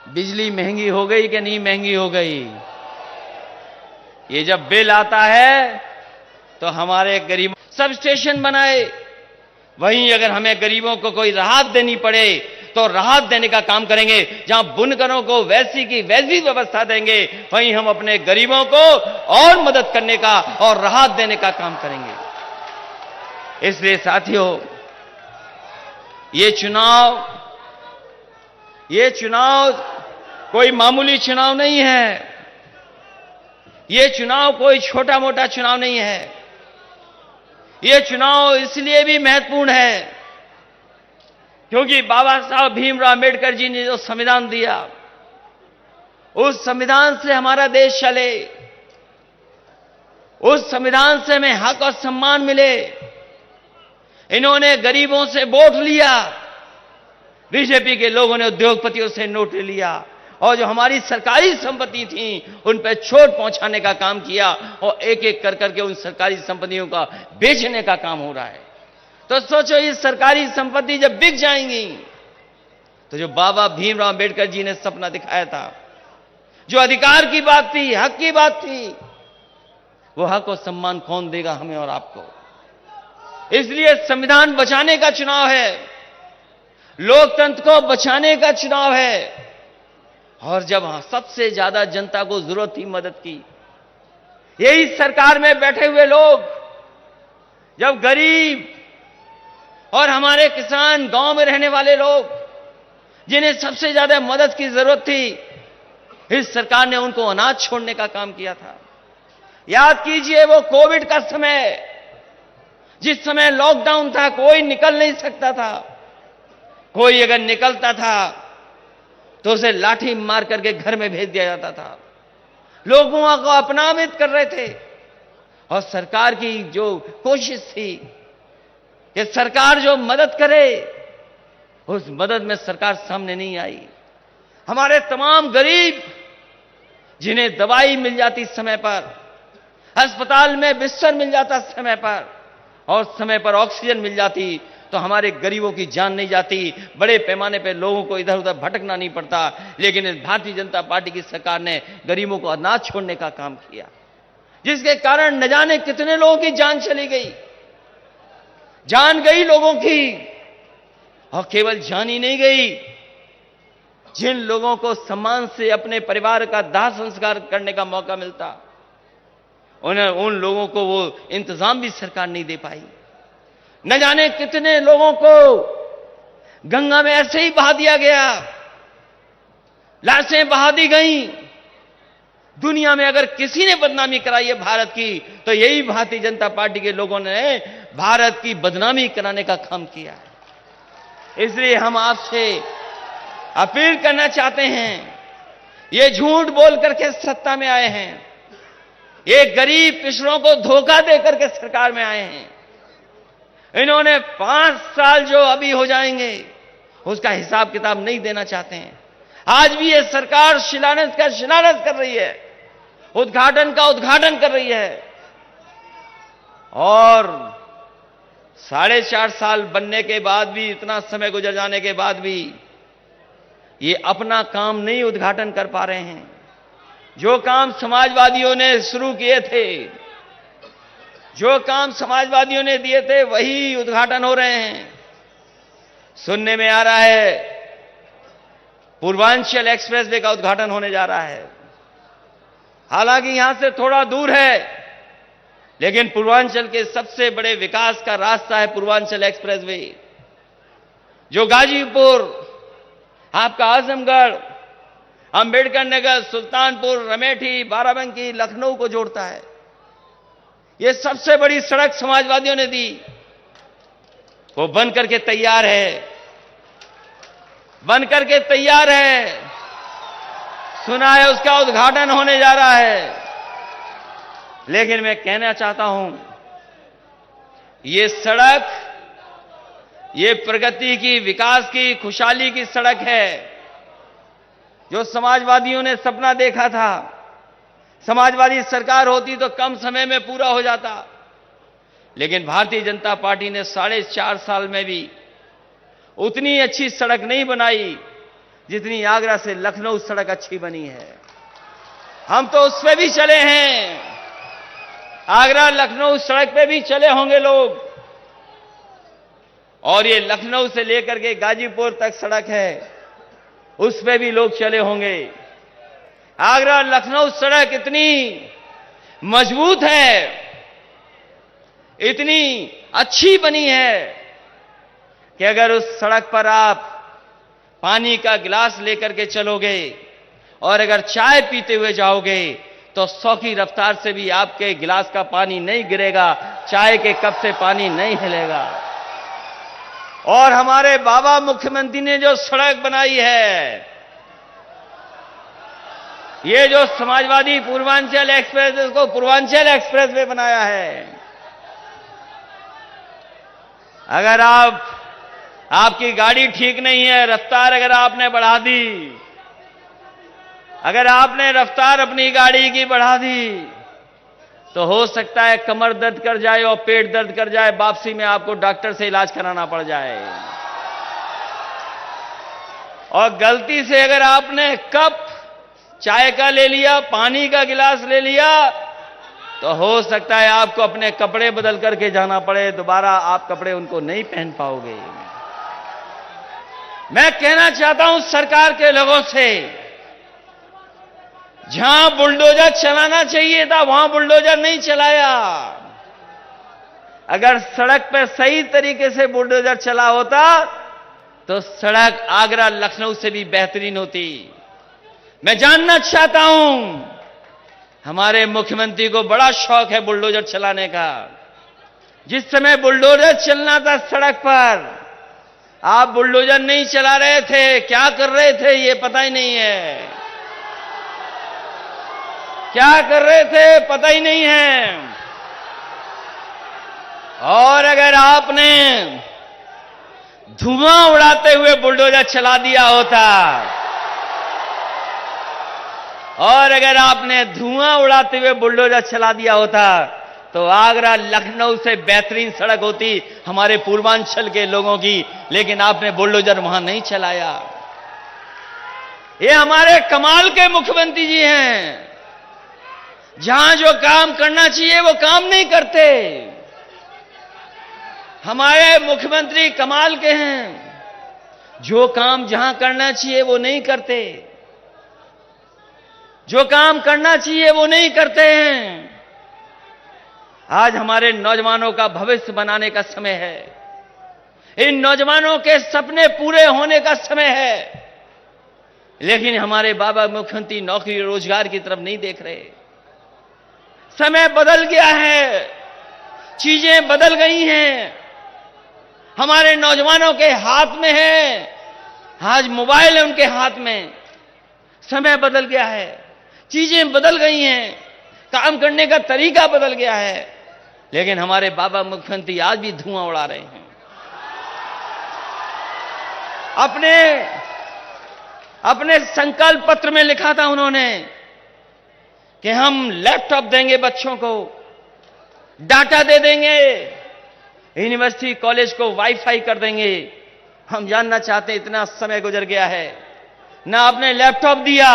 बिजली महंगी हो गई कि नहीं महंगी हो गई? ये जब बिल आता है तो हमारे गरीब सब स्टेशन बनाए, वहीं अगर हमें गरीबों को कोई राहत देनी पड़े तो राहत देने का काम करेंगे। जहां बुनकरों को वैसी की वैसी व्यवस्था देंगे, वहीं हम अपने गरीबों को और मदद करने का और राहत देने का काम करेंगे। इसलिए साथियों, ये चुनाव कोई मामूली चुनाव नहीं है। ये चुनाव कोई छोटा मोटा चुनाव नहीं है। ये चुनाव इसलिए भी महत्वपूर्ण है क्योंकि बाबा साहब भीमराव अंबेडकर जी ने जो संविधान दिया, उस संविधान से हमारा देश चले, उस संविधान से हमें हक और सम्मान मिले। इन्होंने गरीबों से वोट लिया, बीजेपी के लोगों ने उद्योगपतियों से नोट लिया और जो हमारी सरकारी संपत्ति थी उन पर चोट पहुंचाने का काम किया और एक एक कर करके उन सरकारी संपत्तियों का बेचने का काम हो रहा है। तो सोचो, ये सरकारी संपत्ति जब बिक जाएंगी तो जो बाबा भीमराव अंबेडकर जी ने सपना दिखाया था, जो अधिकार की बात थी, हक की बात थी, वो हक और सम्मान कौन देगा हमें और आपको? इसलिए संविधान बचाने का चुनाव है, लोकतंत्र को बचाने का चुनाव है। और जब सबसे ज्यादा जनता को जरूरत थी मदद की, यही सरकार में बैठे हुए लोग, जब गरीब और हमारे किसान, गांव में रहने वाले लोग, जिन्हें सबसे ज्यादा मदद की जरूरत थी, इस सरकार ने उनको अनाज छोड़ने का काम किया था। याद कीजिए वो कोविड का समय, जिस समय लॉकडाउन था, कोई निकल नहीं सकता था। कोई अगर निकलता था तो उसे लाठी मार करके घर में भेज दिया जाता था। लोगों को अपमानित कर रहे थे और सरकार की जो कोशिश थी कि सरकार जो मदद करे, उस मदद में सरकार सामने नहीं आई। हमारे तमाम गरीब, जिन्हें दवाई मिल जाती समय पर, अस्पताल में बिस्तर मिल जाता समय पर और समय पर ऑक्सीजन मिल जाती, तो हमारे गरीबों की जान नहीं जाती। बड़े पैमाने पर लोगों को इधर उधर भटकना नहीं पड़ता। लेकिन इस भारतीय जनता पार्टी की सरकार ने गरीबों को अनाज छोड़ने का काम किया, जिसके कारण न जाने कितने लोगों की जान चली गई। जान गई लोगों की, और केवल जान ही नहीं गई, जिन लोगों को सम्मान से अपने परिवार का दाह संस्कार करने का मौका मिलता, उन लोगों को वो इंतजाम भी सरकार नहीं दे पाई। न जाने कितने लोगों को गंगा में ऐसे ही बहा दिया गया, लाशें बहा दी गईं। दुनिया में अगर किसी ने बदनामी कराई है भारत की, तो यही भारतीय जनता पार्टी के लोगों ने भारत की बदनामी कराने का काम किया है। इसलिए हम आपसे अपील करना चाहते हैं, ये झूठ बोल करके सत्ता में आए हैं, ये गरीब पिछड़ों को धोखा देकर के सरकार में आए हैं। इन्होंने 5 साल जो अभी हो जाएंगे उसका हिसाब किताब नहीं देना चाहते हैं। आज भी ये सरकार शिलान्यास का शिलान्यास कर रही है, उद्घाटन का उद्घाटन कर रही है, और 4.5 साल बनने के बाद भी, इतना समय गुजर जाने के बाद भी ये अपना काम नहीं उद्घाटन कर पा रहे हैं। जो काम समाजवादियों ने शुरू किए थे, जो काम समाजवादियों ने दिए थे, वही उद्घाटन हो रहे हैं। सुनने में आ रहा है पूर्वांचल एक्सप्रेसवे का उद्घाटन होने जा रहा है। हालांकि यहां से थोड़ा दूर है, लेकिन पूर्वांचल के सबसे बड़े विकास का रास्ता है पूर्वांचल एक्सप्रेसवे, जो गाजीपुर, आपका आजमगढ़, अंबेडकर नगर, सुल्तानपुर, अमेठी, बाराबंकी, लखनऊ को जोड़ता है। ये सबसे बड़ी सड़क समाजवादियों ने दी, वो बन करके तैयार है, बन करके तैयार है। सुना है उसका उद्घाटन होने जा रहा है। लेकिन मैं कहना चाहता हूं, ये सड़क, ये प्रगति की, विकास की, खुशहाली की सड़क है, जो समाजवादियों ने सपना देखा था। समाजवादी सरकार होती तो कम समय में पूरा हो जाता, लेकिन भारतीय जनता पार्टी ने 4.5 साल में भी उतनी अच्छी सड़क नहीं बनाई जितनी आगरा से लखनऊ सड़क अच्छी बनी है। हम तो उस पे भी चले हैं, आगरा लखनऊ सड़क पे भी चले होंगे लोग, और ये लखनऊ से लेकर के गाजीपुर तक सड़क है, उस पे भी लोग चले होंगे। आगरा लखनऊ सड़क इतनी मजबूत है, इतनी अच्छी बनी है कि अगर उस सड़क पर आप पानी का गिलास लेकर के चलोगे और अगर चाय पीते हुए जाओगे तो 100 की रफ्तार से भी आपके गिलास का पानी नहीं गिरेगा, चाय के कप से पानी नहीं हिलेगा। और हमारे बाबा मुख्यमंत्री ने जो सड़क बनाई है, ये जो समाजवादी पूर्वांचल एक्सप्रेस, इसको पूर्वांचल एक्सप्रेस वे बनाया है। अगर आपकी गाड़ी ठीक नहीं है, रफ्तार अगर आपने बढ़ा दी, अगर आपने रफ्तार अपनी गाड़ी की बढ़ा दी, तो हो सकता है कमर दर्द कर जाए और पेट दर्द कर जाए, वापसी में आपको डॉक्टर से इलाज कराना पड़ जाए। और गलती से अगर आपने कप चाय का ले लिया, पानी का गिलास ले लिया, तो हो सकता है आपको अपने कपड़े बदल करके जाना पड़े, दोबारा आप कपड़े उनको नहीं पहन पाओगे। मैं कहना चाहता हूं सरकार के लोगों से, जहां बुलडोजर चलाना चाहिए था वहां बुलडोजर नहीं चलाया। अगर सड़क पर सही तरीके से बुलडोजर चला होता तो सड़क आगरा लखनऊ से भी बेहतरीन होती। मैं जानना चाहता हूं, हमारे मुख्यमंत्री को बड़ा शौक है बुलडोजर चलाने का। जिस समय बुलडोजर चलना था सड़क पर, आप बुलडोजर नहीं चला रहे थे, क्या कर रहे थे ये पता ही नहीं है, क्या कर रहे थे पता ही नहीं है। और अगर आपने धुआं उड़ाते हुए बुलडोजर चला दिया होता, और अगर आपने धुआं उड़ाते हुए बुलडोजर चला दिया होता, तो आगरा लखनऊ से बेहतरीन सड़क होती हमारे पूर्वांचल के लोगों की, लेकिन आपने बुलडोजर वहां नहीं चलाया। ये हमारे कमाल के मुख्यमंत्री जी हैं, जहां जो काम करना चाहिए वो काम नहीं करते। हमारे मुख्यमंत्री कमाल के हैं, जो काम जहां करना चाहिए वो नहीं करते, जो काम करना चाहिए वो नहीं करते हैं। आज हमारे नौजवानों का भविष्य बनाने का समय है, इन नौजवानों के सपने पूरे होने का समय है, लेकिन हमारे बाबा मुख्यमंत्री नौकरी रोजगार की तरफ नहीं देख रहे। समय बदल गया है, चीजें बदल गई हैं, हमारे नौजवानों के हाथ में है, आज मोबाइल है उनके हाथ में। समय बदल गया है, चीजें बदल गई हैं, काम करने का तरीका बदल गया है, लेकिन हमारे बाबा मुख्यमंत्री आज भी धुआं उड़ा रहे हैं। अपने संकल्प पत्र में लिखा था उन्होंने कि हम लैपटॉप देंगे बच्चों को, डाटा दे देंगे, यूनिवर्सिटी कॉलेज को वाईफाई कर देंगे। हम जानना चाहते हैं, इतना समय गुजर गया है, ना आपने लैपटॉप दिया,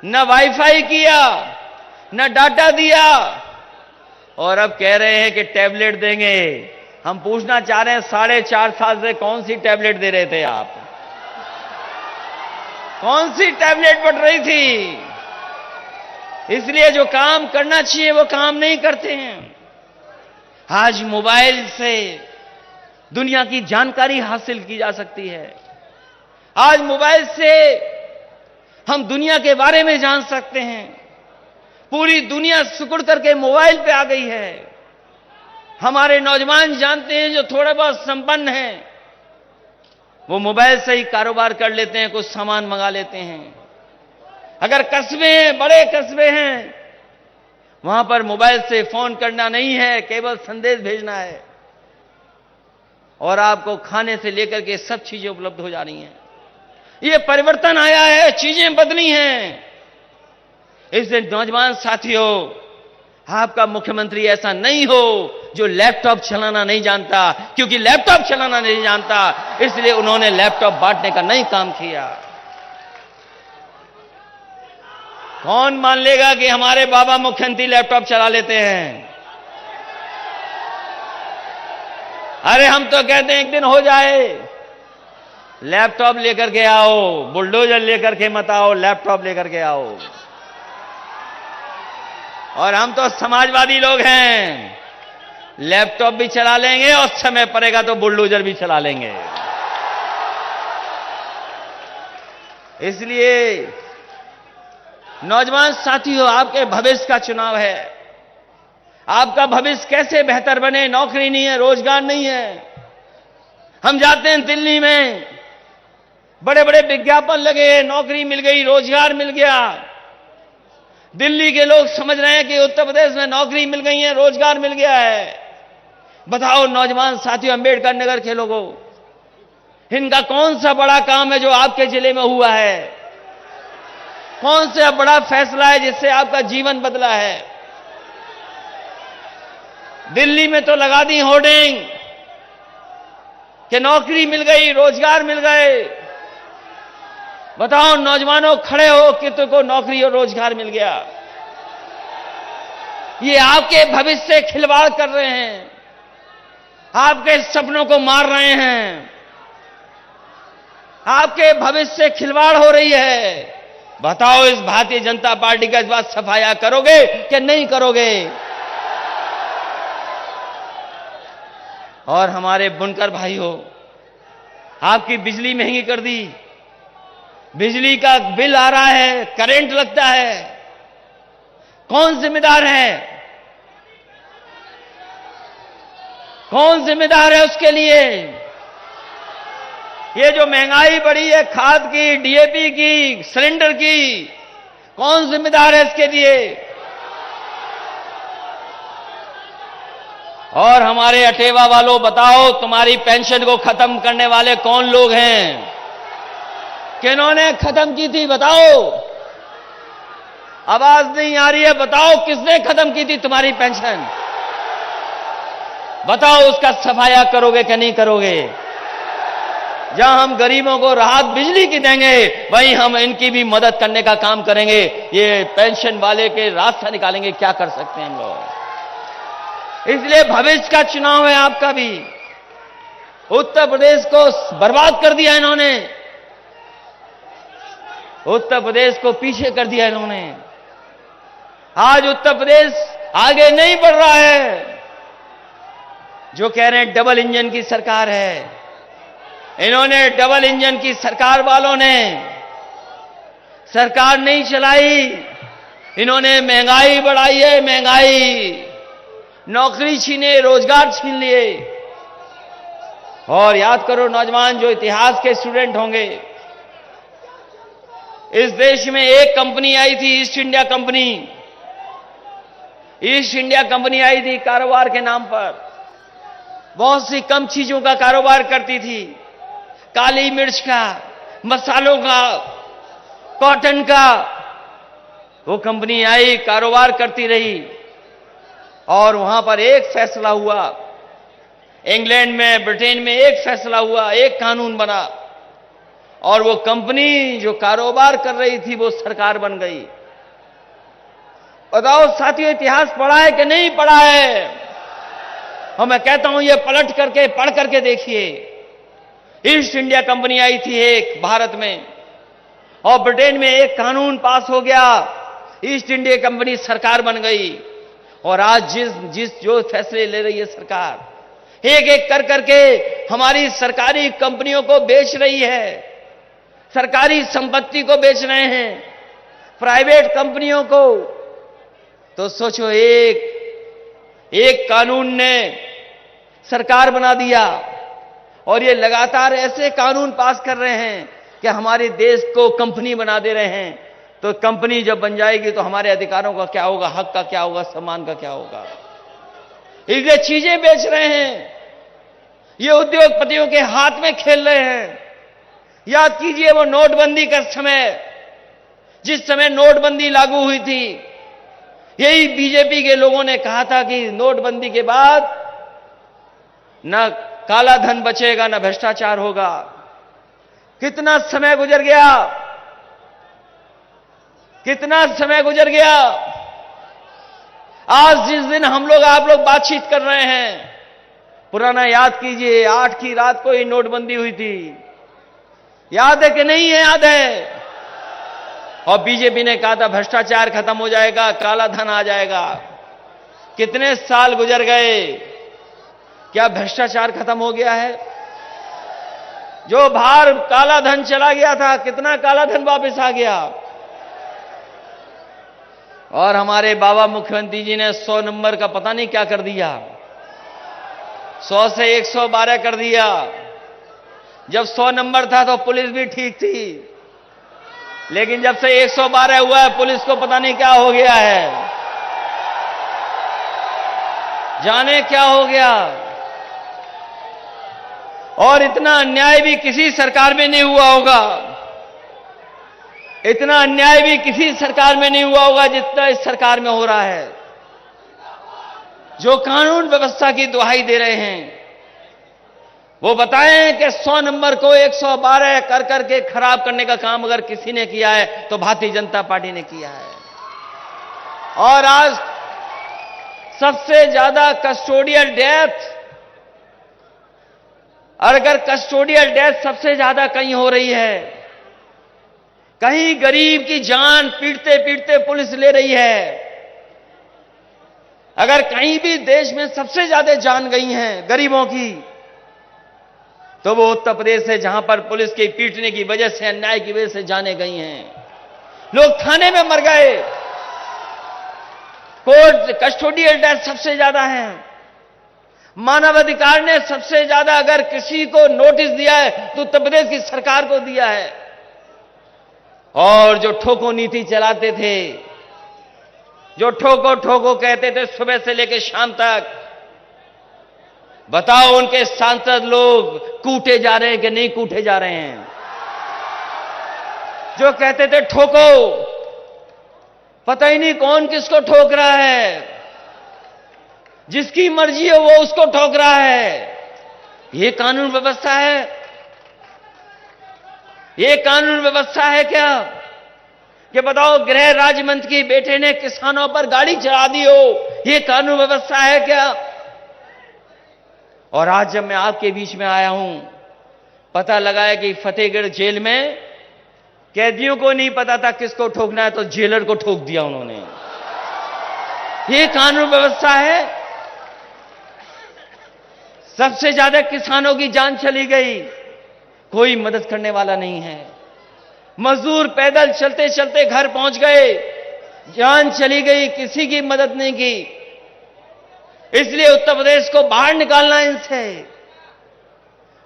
ना वाईफाई किया, ना डाटा दिया, और अब कह रहे हैं कि टैबलेट देंगे। हम पूछना चाह रहे हैं, 4.5 साल से कौन सी टैबलेट दे रहे थे आप? कौन सी टैबलेट बढ़ रही थी? इसलिए जो काम करना चाहिए वो काम नहीं करते हैं। आज मोबाइल से दुनिया की जानकारी हासिल की जा सकती है, आज मोबाइल से हम दुनिया के बारे में जान सकते हैं। पूरी दुनिया सिकुड़ करके मोबाइल पे आ गई है। हमारे नौजवान जानते हैं, जो थोड़े बहुत संपन्न हैं, वो मोबाइल से ही कारोबार कर लेते हैं, कुछ सामान मंगा लेते हैं। अगर कस्बे हैं, बड़े कस्बे हैं, वहां पर मोबाइल से फोन करना नहीं है, केवल संदेश भेजना है, और आपको खाने से लेकर के सब चीजें उपलब्ध हो जा रही हैं। ये परिवर्तन आया है, चीजें बदली हैं। इसलिए नौजवान साथियों, आपका मुख्यमंत्री ऐसा नहीं हो जो लैपटॉप चलाना नहीं जानता, क्योंकि लैपटॉप चलाना नहीं जानता इसलिए उन्होंने लैपटॉप बांटने का नहीं काम किया। कौन मान लेगा कि हमारे बाबा मुख्यमंत्री लैपटॉप चला लेते हैं? अरे हम तो कहते हैं एक दिन हो जाए, लैपटॉप लेकर के आओ, बुलडोजर लेकर के मत आओ, लैपटॉप लेकर के आओ। और हम तो समाजवादी लोग हैं, लैपटॉप भी चला लेंगे और समय पड़ेगा तो बुलडोजर भी चला लेंगे। इसलिए नौजवान साथियों, आपके भविष्य का चुनाव है। आपका भविष्य कैसे बेहतर बने? नौकरी नहीं है, रोजगार नहीं है। हम जाते हैं दिल्ली में, बड़े बड़े विज्ञापन लगे, नौकरी मिल गई, रोजगार मिल गया। दिल्ली के लोग समझ रहे हैं कि उत्तर प्रदेश में नौकरी मिल गई है, रोजगार मिल गया है। बताओ नौजवान साथियों, अंबेडकर नगर के लोगों, इनका कौन सा बड़ा काम है जो आपके जिले में हुआ है? कौन सा बड़ा फैसला है जिससे आपका जीवन बदला है? दिल्ली में तो लगा दी होर्डिंग कि नौकरी मिल गई, रोजगार मिल गए। बताओ नौजवानों, खड़े हो कि तुमको नौकरी और रोजगार मिल गया। ये आपके भविष्य से खिलवाड़ कर रहे हैं, आपके सपनों को मार रहे हैं, आपके भविष्य से खिलवाड़ हो रही है। बताओ इस भारतीय जनता पार्टी का इस बात सफाया करोगे कि नहीं करोगे? और हमारे बुनकर भाइयों, आपकी बिजली महंगी कर दी, बिजली का बिल आ रहा है, करंट लगता है, कौन जिम्मेदार है? कौन जिम्मेदार है उसके लिए? ये जो महंगाई बढ़ी है, खाद की, डीएपी की, सिलेंडर की, कौन जिम्मेदार है इसके लिए? और हमारे अटेवा वालों, बताओ तुम्हारी पेंशन को खत्म करने वाले कौन लोग हैं? किन्होंने खत्म की थी? बताओ। आवाज नहीं आ रही है, बताओ किसने खत्म की थी तुम्हारी पेंशन? बताओ उसका सफाया करोगे कि नहीं करोगे? जहां हम गरीबों को राहत बिजली की देंगे, वहीं हम इनकी भी मदद करने का काम करेंगे। ये पेंशन वाले के रास्ता निकालेंगे, क्या कर सकते हैं हम लोग? इसलिए भविष्य का चुनाव है आपका भी। उत्तर प्रदेश को बर्बाद कर दिया इन्होंने, उत्तर प्रदेश को पीछे कर दिया इन्होंने। आज उत्तर प्रदेश आगे नहीं बढ़ रहा है। जो कह रहे हैं डबल इंजन की सरकार है, इन्होंने डबल इंजन की सरकार वालों ने सरकार नहीं चलाई, इन्होंने महंगाई बढ़ाई है, महंगाई, नौकरी छीने, रोजगार छीन लिए। और याद करो नौजवान, जो इतिहास के स्टूडेंट होंगे, इस देश में एक कंपनी आई थी, East India company. East India company आई थी कारोबार के नाम पर, बहुत सी कम चीजों का कारोबार करती थी, काली मिर्च का, मसालों का, कॉटन का। वो कंपनी आई, कारोबार करती रही, और वहां पर एक फैसला हुआ, इंग्लैंड में, ब्रिटेन में एक फैसला हुआ, एक कानून बना, और वो कंपनी जो कारोबार कर रही थी वो सरकार बन गई। बताओ साथियों, इतिहास पढ़ा है कि नहीं पढ़ा है? और मैं कहता हूं ये पलट करके, पढ़ करके देखिए। ईस्ट इंडिया कंपनी आई थी एक भारत में, और ब्रिटेन में एक कानून पास हो गया, ईस्ट इंडिया कंपनी सरकार बन गई। और आज जो फैसले ले रही है सरकार, एक एक कर करके हमारी सरकारी कंपनियों को बेच रही है, सरकारी संपत्ति को बेच रहे हैं, प्राइवेट कंपनियों को। तो सोचो, एक कानून ने सरकार बना दिया, और ये लगातार ऐसे कानून पास कर रहे हैं कि हमारे देश को कंपनी बना दे रहे हैं। तो कंपनी जब बन जाएगी तो हमारे अधिकारों का क्या होगा, हक का क्या होगा, सम्मान का क्या होगा? इसलिए चीजें बेच रहे हैं, ये उद्योगपतियों के हाथ में खेल रहे हैं। याद कीजिए वो नोटबंदी का समय, जिस समय नोटबंदी लागू हुई थी, यही बीजेपी के लोगों ने कहा था कि नोटबंदी के बाद न काला धन बचेगा, न भ्रष्टाचार होगा। कितना समय गुजर गया, कितना समय गुजर गया। आज जिस दिन हम लोग आप लोग बातचीत कर रहे हैं, पुराना याद कीजिए, 8 की रात को ही नोटबंदी हुई थी। याद है कि नहीं है? याद है। और बीजेपी ने कहा था भ्रष्टाचार खत्म हो जाएगा, काला धन आ जाएगा। कितने साल गुजर गए, क्या भ्रष्टाचार खत्म हो गया है? जो बाहर काला धन चला गया था, कितना काला धन वापस आ गया? और हमारे बाबा मुख्यमंत्री जी ने 100 नंबर का पता नहीं क्या कर दिया, 100 से 112 कर दिया। जब 100 नंबर था तो पुलिस भी ठीक थी, लेकिन जब से 112 हुआ है, पुलिस को पता नहीं क्या हो गया है, जाने क्या हो गया। और इतना अन्याय भी किसी सरकार में नहीं हुआ होगा, इतना अन्याय भी किसी सरकार में नहीं हुआ होगा जितना इस सरकार में हो रहा है। जो कानून व्यवस्था की दुहाई दे रहे हैं, वो बताएं कि 100 नंबर को 112 कर करके खराब करने का काम अगर किसी ने किया है तो भारतीय जनता पार्टी ने किया है। और आज सबसे ज्यादा कस्टोडियल डेथ, अगर कस्टोडियल डेथ सबसे ज्यादा कहीं हो रही है, कहीं गरीब की जान पीटते पीटते पुलिस ले रही है, अगर कहीं भी देश में सबसे ज्यादा जान गई हैं गरीबों की, तो वो उत्तर प्रदेश है, जहां पर पुलिस के पीटने की वजह से, अन्याय की वजह से जाने गई हैं। लोग थाने में मर गए। कोर्ट कस्टोडियल डेथ सबसे ज्यादा है। मानवाधिकार ने सबसे ज्यादा अगर किसी को नोटिस दिया है तो उत्तर प्रदेश की सरकार को दिया है। और जो ठोको नीति चलाते थे, जो ठोको ठोको कहते थे सुबह से लेकर शाम तक, बताओ उनके सांसद लोग कूटे जा रहे हैं कि नहीं कूटे जा रहे हैं? जो कहते थे ठोको, पता ही नहीं कौन किसको ठोक रहा है, जिसकी मर्जी है वो उसको ठोक रहा है। ये कानून व्यवस्था है? ये कानून व्यवस्था है क्या? कि बताओ गृह राज्य मंत्री के बेटे ने किसानों पर गाड़ी चढ़ा दी हो, ये कानून व्यवस्था है क्या? और आज जब मैं आपके बीच में आया हूं, पता लगा है कि फतेहगढ़ जेल में कैदियों को नहीं पता था किसको ठोकना है, तो जेलर को ठोक दिया उन्होंने। ये कानून व्यवस्था है? सबसे ज्यादा किसानों की जान चली गई, कोई मदद करने वाला नहीं है। मजदूर पैदल चलते चलते घर पहुंच गए, जान चली गई, किसी की मदद नहीं की। इसलिए उत्तर प्रदेश को बाहर निकालना है इनसे।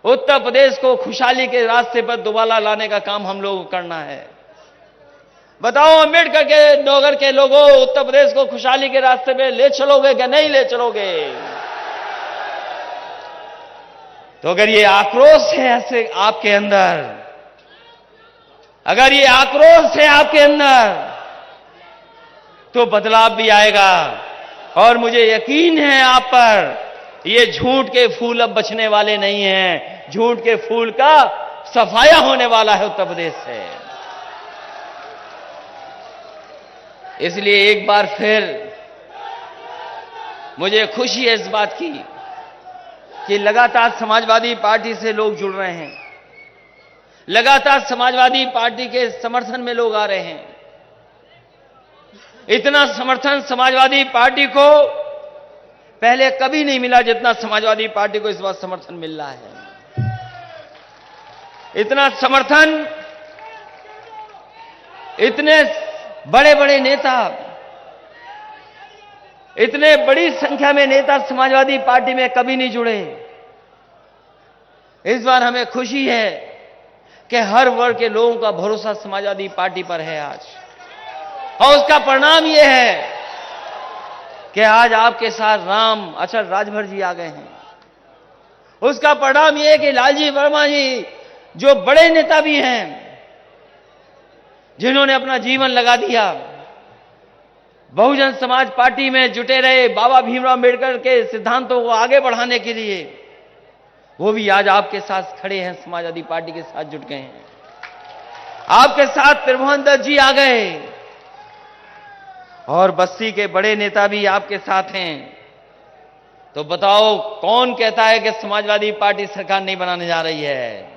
उत्तर प्रदेश को खुशहाली के रास्ते पर दोबारा लाने का काम हम लोगों को करना है। बताओ अम्बेडकर के नगर के लोगों, उत्तर प्रदेश को खुशहाली के रास्ते पे ले चलोगे क्या नहीं ले चलोगे? तो अगर ये आक्रोश है ऐसे आपके अंदर, अगर ये आक्रोश है आपके अंदर, तो बदलाव भी आएगा। और मुझे यकीन है आप पर, ये झूठ के फूल अब बचने वाले नहीं हैं। झूठ के फूल का सफाया होने वाला है उत्तर प्रदेश से। इसलिए एक बार फिर मुझे खुशी है इस बात की कि लगातार समाजवादी पार्टी से लोग जुड़ रहे हैं, लगातार समाजवादी पार्टी के समर्थन में लोग आ रहे हैं। इतना समर्थन समाजवादी पार्टी को पहले कभी नहीं मिला जितना समाजवादी पार्टी को इस बार समर्थन मिल रहा है। इतना समर्थन, इतने बड़े बड़े नेता, इतने बड़ी संख्या में नेता समाजवादी पार्टी में कभी नहीं जुड़े। इस बार हमें खुशी है कि हर वर्ग के लोगों का भरोसा समाजवादी पार्टी पर है आज। और उसका परिणाम यह है कि आज आपके साथ राम अचल राजभर जी आ गए हैं। उसका परिणाम यह है कि लालजी वर्मा जी, जो बड़े नेता भी हैं, जिन्होंने अपना जीवन लगा दिया, बहुजन समाज पार्टी में जुटे रहे बाबा भीमराव अम्बेडकर के सिद्धांतों को आगे बढ़ाने के लिए, वो भी आज आपके साथ खड़े हैं, समाजवादी पार्टी के साथ जुट गए हैं। आपके साथ त्रिभुवन दत्त जी आ गए और बस्ती के बड़े नेता भी आपके साथ हैं। तो बताओ कौन कहता है कि समाजवादी पार्टी सरकार नहीं बनाने जा रही है?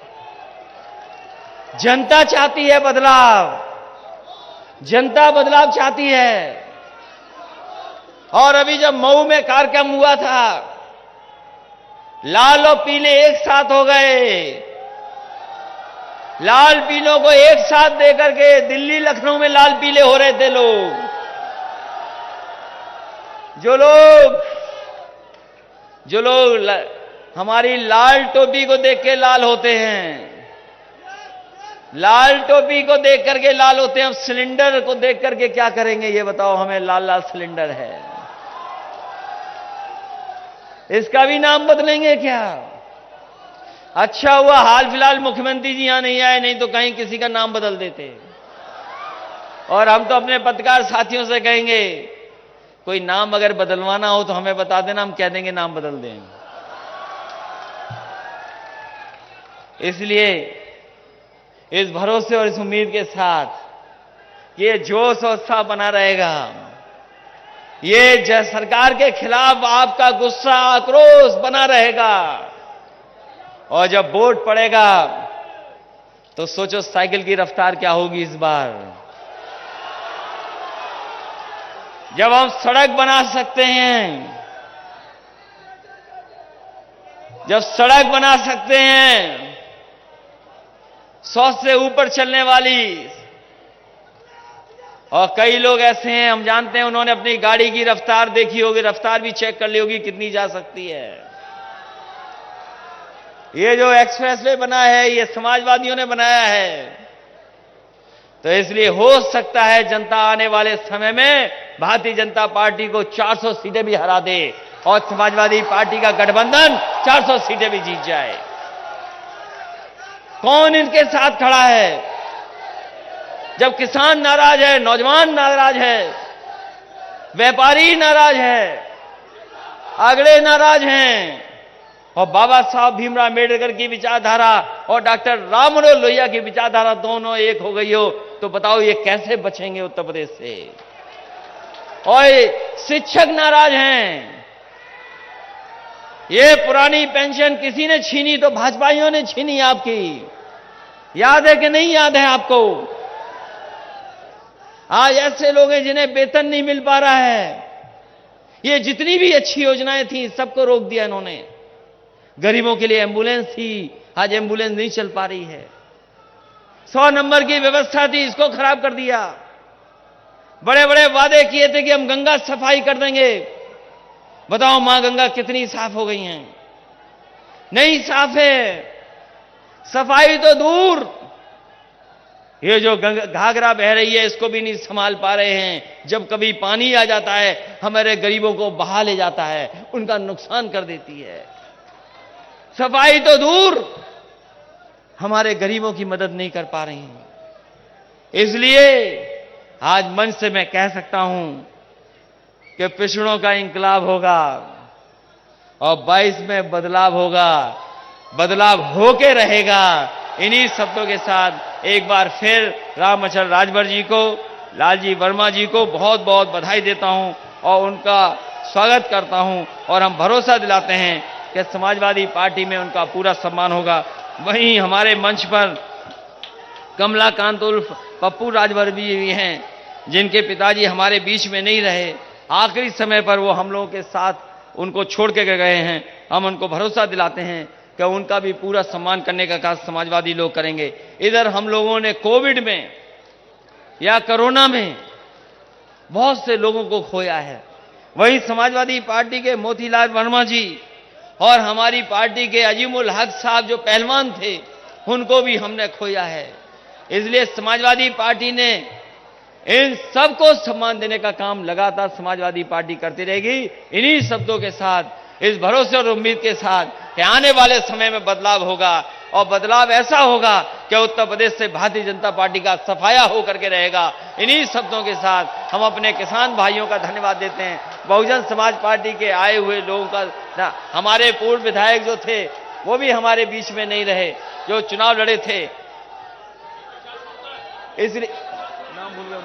जनता चाहती है बदलाव, जनता बदलाव चाहती है। और अभी जब मऊ में कार्यक्रम हुआ था, लाल और पीले एक साथ हो गए। लाल पीलों को एक साथ देकर के दिल्ली लखनऊ में लाल पीले हो रहे थे लोग। जो लोग हमारी लाल टोपी को देख के लाल होते हैं, लाल टोपी को देख करके लाल होते हैं, अब सिलेंडर को देख करके क्या करेंगे ये बताओ? हमें लाल लाल सिलेंडर है, इसका भी नाम बदलेंगे क्या? अच्छा हुआ हाल फिलहाल मुख्यमंत्री जी यहां नहीं आए, नहीं तो कहीं किसी का नाम बदल देते। और हम तो अपने पत्रकार साथियों से कहेंगे, कोई नाम अगर बदलवाना हो तो हमें बता देना, हम कह देंगे नाम बदल दें। इसलिए इस भरोसे और इस उम्मीद के साथ ये जोश और उत्साह बना रहेगा। ये सरकार के खिलाफ आपका गुस्सा आक्रोश बना रहेगा। और जब वोट पड़ेगा तो सोचो साइकिल की रफ्तार क्या होगी इस बार। जब हम सड़क बना सकते हैं, जब सड़क बना सकते हैं 100 से ऊपर चलने वाली, और कई लोग ऐसे हैं हम जानते हैं, उन्होंने अपनी गाड़ी की रफ्तार देखी होगी, रफ्तार भी चेक कर ली होगी कितनी जा सकती है। ये जो एक्सप्रेसवे बना है ये समाजवादियों ने बनाया है। तो इसलिए हो सकता है जनता आने वाले समय में भारतीय जनता पार्टी को 400 सीटें भी हरा दे और समाजवादी पार्टी का गठबंधन 400 सीटें भी जीत जाए। कौन इनके साथ खड़ा है? जब किसान नाराज है, नौजवान नाराज है, व्यापारी नाराज है, अगड़े नाराज हैं, और बाबा साहब भीमराव अम्बेडकर की विचारधारा और डॉक्टर राम मनोहर लोहिया की विचारधारा दोनों एक हो गई हो, तो बताओ ये कैसे बचेंगे उत्तर प्रदेश से? और शिक्षक नाराज हैं। ये पुरानी पेंशन किसी ने छीनी तो भाजपाइयों ने छीनी आपकी, याद है कि नहीं याद है आपको? आज ऐसे लोग हैं जिन्हें वेतन नहीं मिल पा रहा है। ये जितनी भी अच्छी योजनाएं थी सबको रोक दिया इन्होंने। गरीबों के लिए एम्बुलेंस थी, आज एम्बुलेंस नहीं चल पा रही है। 100 नंबर की व्यवस्था थी, इसको खराब कर दिया। बड़े बड़े वादे किए थे कि हम गंगा सफाई कर देंगे। बताओ मां गंगा कितनी साफ हो गई हैं? नहीं साफ है। सफाई तो दूर, ये जो घाघरा बह रही है इसको भी नहीं संभाल पा रहे हैं। जब कभी पानी आ जाता है हमारे गरीबों को बहा ले जाता है, उनका नुकसान कर देती है। सफाई तो दूर, हमारे गरीबों की मदद नहीं कर पा रही हैं। इसलिए आज मंच से मैं कह सकता हूं कि पिछड़ों का इंकलाब होगा और 22 में बदलाव होगा, बदलाव होके रहेगा। इन्हीं शब्दों के साथ एक बार फिर रामअचल राजभर जी को, लालजी वर्मा जी को बहुत बहुत बधाई देता हूं और उनका स्वागत करता हूं। और हम भरोसा दिलाते हैं कि समाजवादी पार्टी में उनका पूरा सम्मान होगा। वहीं हमारे मंच पर कमलाकांत उर्फ पप्पू राजभर भी हैं, जिनके पिताजी हमारे बीच में नहीं रहे। आखिरी समय पर वो हम लोगों के साथ उनको छोड़ के गए हैं। हम उनको भरोसा दिलाते हैं कि उनका भी पूरा सम्मान करने का काम समाजवादी लोग करेंगे। इधर हम लोगों ने कोविड में या कोरोना में बहुत से लोगों को खोया है, वहीं समाजवादी पार्टी के मोतीलाल वर्मा जी और हमारी पार्टी के अजीमुल हक साहब जो पहलवान थे, उनको भी हमने खोया है। इसलिए समाजवादी पार्टी ने इन सबको सम्मान देने का काम लगातार समाजवादी पार्टी करती रहेगी। इन्हीं शब्दों के साथ इस भरोसे और उम्मीद के साथ कि आने वाले समय में बदलाव होगा और बदलाव ऐसा होगा कि उत्तर प्रदेश से भारतीय जनता पार्टी का सफाया होकर के रहेगा। इन्हीं शब्दों के साथ हम अपने किसान भाइयों का धन्यवाद देते हैं। बहुजन समाज पार्टी के आए हुए लोगों का, हमारे पूर्व विधायक जो थे वो भी हमारे बीच में नहीं रहे, जो चुनाव लड़े थे, इसलिए नाम भूल गया,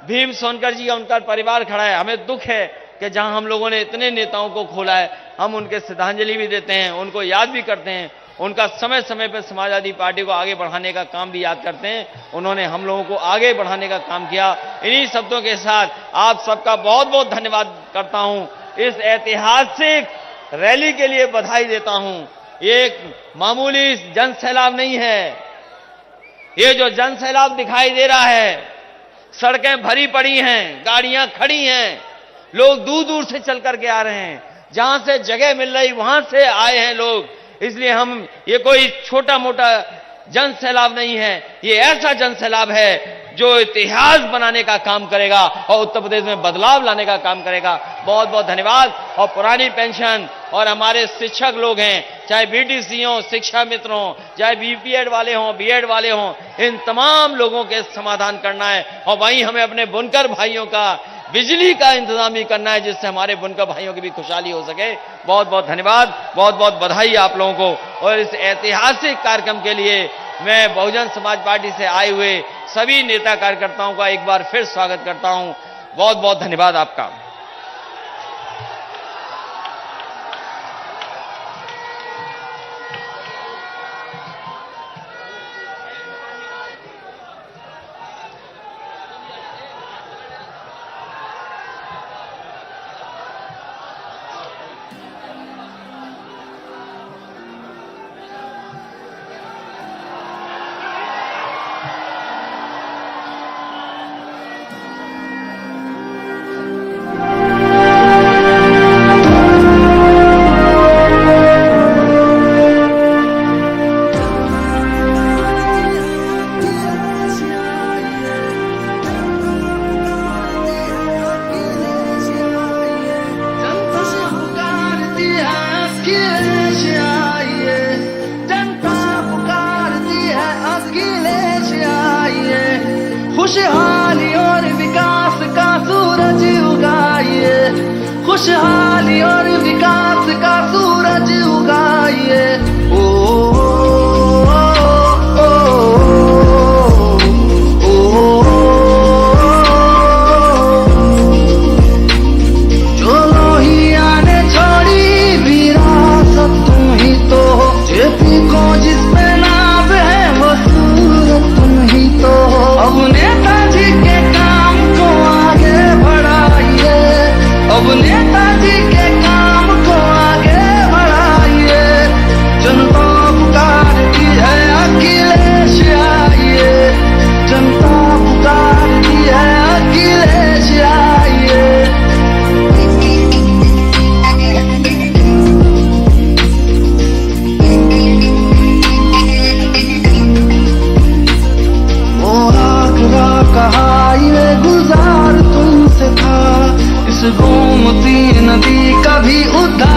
भीम सोनकर जी का उनका परिवार खड़ा है। हमें दुख है कि जहां हम लोगों ने इतने नेताओं को खोला है, हम उनके श्रद्धांजलि भी देते हैं, उनको याद भी करते हैं, उनका समय समय पर समाजवादी पार्टी को आगे बढ़ाने का काम भी याद करते हैं। उन्होंने हम लोगों को आगे बढ़ाने का काम किया। इन्हीं शब्दों के साथ आप सबका बहुत बहुत धन्यवाद करता हूं। इस ऐतिहासिक रैली के लिए बधाई देता हूं। ये एक मामूली जन सैलाब नहीं है। ये जो जन सैलाब दिखाई दे रहा है, सड़कें भरी पड़ी हैं, गाड़ियां खड़ी हैं, लोग दूर दूर से चल करके आ रहे हैं, जहां से जगह मिल रही वहां से आए हैं लोग। इसलिए हम, ये कोई छोटा मोटा जन सैलाब नहीं है, ये ऐसा जन सैलाब है जो इतिहास बनाने का काम करेगा और उत्तर प्रदेश में बदलाव लाने का काम करेगा। बहुत बहुत धन्यवाद। और पुरानी पेंशन और हमारे शिक्षक लोग हैं, चाहे बीटीसी हो, शिक्षा मित्र हो, चाहे बीपीएड वाले हों, बीएड वाले हों, इन तमाम लोगों के समाधान करना है। और वहीं हमें अपने बुनकर भाइयों का बिजली का इंतजाम भी करना है, जिससे हमारे बुनकर भाइयों की भी खुशहाली हो सके। बहुत बहुत धन्यवाद, बहुत बहुत बधाई आप लोगों को। और इस ऐतिहासिक कार्यक्रम के लिए मैं बहुजन समाज पार्टी से आए हुए सभी नेता कार्यकर्ताओं का एक बार फिर स्वागत करता हूं। बहुत बहुत धन्यवाद आपका। खुशहाली और विकास का सूरज उगाइए, खुशहाली और विकास का सूरज उगाइए। ओ, ओ, ओ, जो लोहिया ने छोड़ी विरासत तुम ही तो हो, जेपी को जिस पे नाज है वो सूरत तुम ही तो हो। अब नेताजी के काम को आगे बढ़ाइए, अब नेताजी के काम को आगे बढ़ाइए। जनता पुकारती है अखिलेश आइए, जनता पुकारती है अखिलेश आइए। वो आगरा का हाईवे गुजार तुमसे था, इस गोमती नदी का भी उद्धार